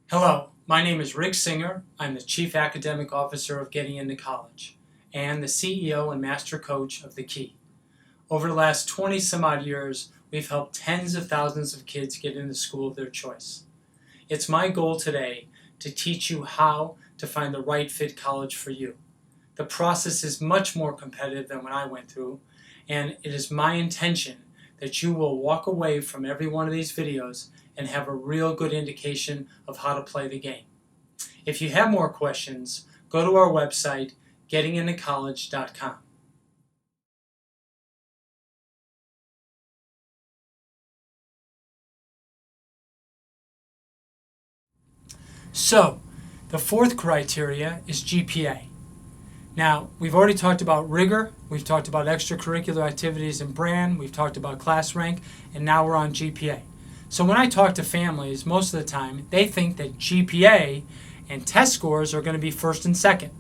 Hello, my name is Rick Singer. I'm the Chief Academic Officer of Getting Into College and the CEO and Master Coach of The Key. Over the last 20 some odd years, we've helped tens of thousands of kids get into school of their choice. It's my goal today to teach you how to find the right fit college for you. The process is much more competitive than what I went through, and it is my intention that you will walk away from every one of these videos and have a real good indication of how to play the game. If you have more questions, go to our website, gettingintocollege.com. So, the fourth criteria is GPA. Now, we've already talked about rigor, we've talked about extracurricular activities and brand, we've talked about class rank, and now we're on GPA. So when I talk to families, most of the time, they think that GPA and test scores are going to be first and second.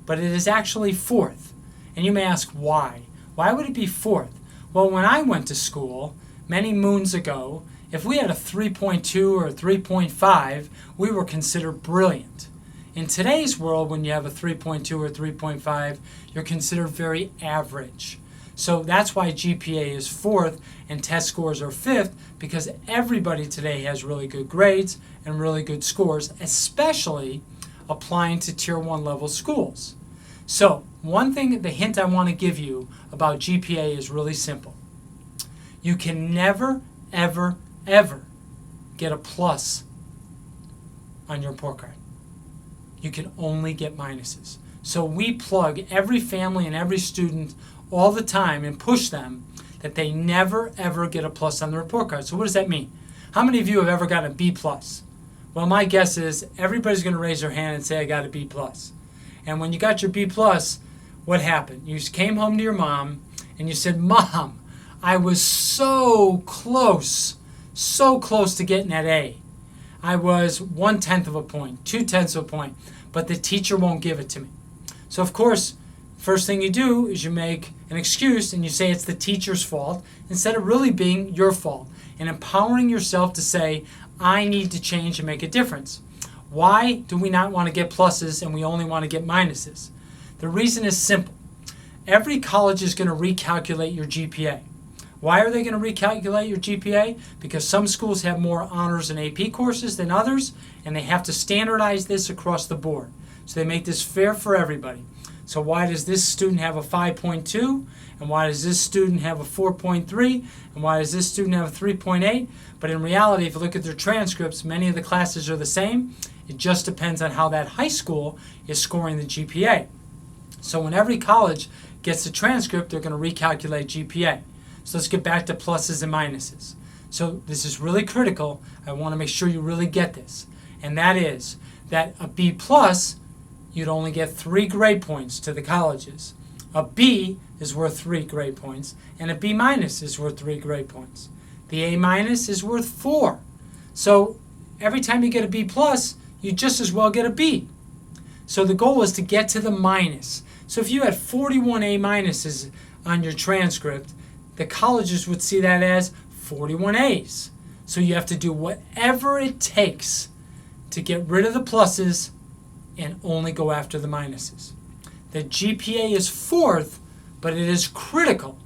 But it is actually fourth. And you may ask why? Why would it be fourth? Well, when I went to school many moons ago, if we had a 3.2 or a 3.5, we were considered brilliant. In today's world, when you have a 3.2 or 3.5, you're considered very average. So that's why GPA is fourth and test scores are fifth, because everybody today has really good grades and really good scores, especially applying to Tier 1 level schools. So one thing, the hint I want to give you about GPA is really simple. You can never, ever, ever get a plus on your report card. You can only get minuses. So we plug every family and every student all the time and push them that they never ever get a plus on the report card. So what does that mean? How many of you have ever gotten a B plus? Well, my guess is everybody's going to raise their hand and say I got a B plus. And when you got your B plus, what happened? You came home to your mom and you said, Mom, I was so close to getting that A. I was 1/10 of a point, 2/10 of a point, but the teacher won't give it to me. So of course, first thing you do is you make an excuse and you say it's the teacher's fault instead of really being your fault and empowering yourself to say, I need to change and make a difference. Why do we not want to get pluses and we only want to get minuses? The reason is simple. Every college is going to recalculate your GPA. Why are they going to recalculate your GPA? Because some schools have more honors and AP courses than others, and they have to standardize this across the board. So they make this fair for everybody. So why does this student have a 5.2? And why does this student have a 4.3? And why does this student have a 3.8? But in reality, if you look at their transcripts, many of the classes are the same. It just depends on how that high school is scoring the GPA. So when every college gets the transcript, they're going to recalculate GPA. So let's get back to pluses and minuses. So this is really critical. I want to make sure you really get this. And that is that a B plus, you'd only get 3 grade points to the colleges. A B is worth 3 grade points, and a B minus is worth 3 grade points. The A minus is worth 4. So every time you get a B plus, you just as well get a B. So the goal is to get to the minus. So if you had 41 A minuses on your transcript, the colleges would see that as 41 A's. So you have to do whatever it takes to get rid of the pluses and only go after the minuses. The GPA is fourth, but it is critical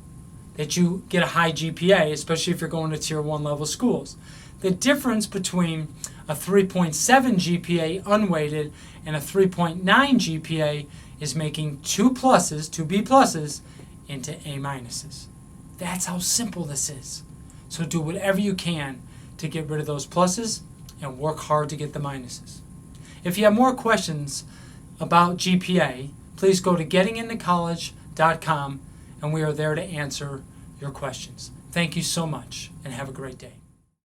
that you get a high GPA, especially if you're going to Tier 1 level schools. The difference between a 3.7 GPA unweighted and a 3.9 GPA is making 2 pluses, 2 B pluses, into A minuses. That's how simple this is. So do whatever you can to get rid of those pluses and work hard to get the minuses. If you have more questions about GPA, please go to gettingintocollege.com and we are there to answer your questions. Thank you so much and have a great day.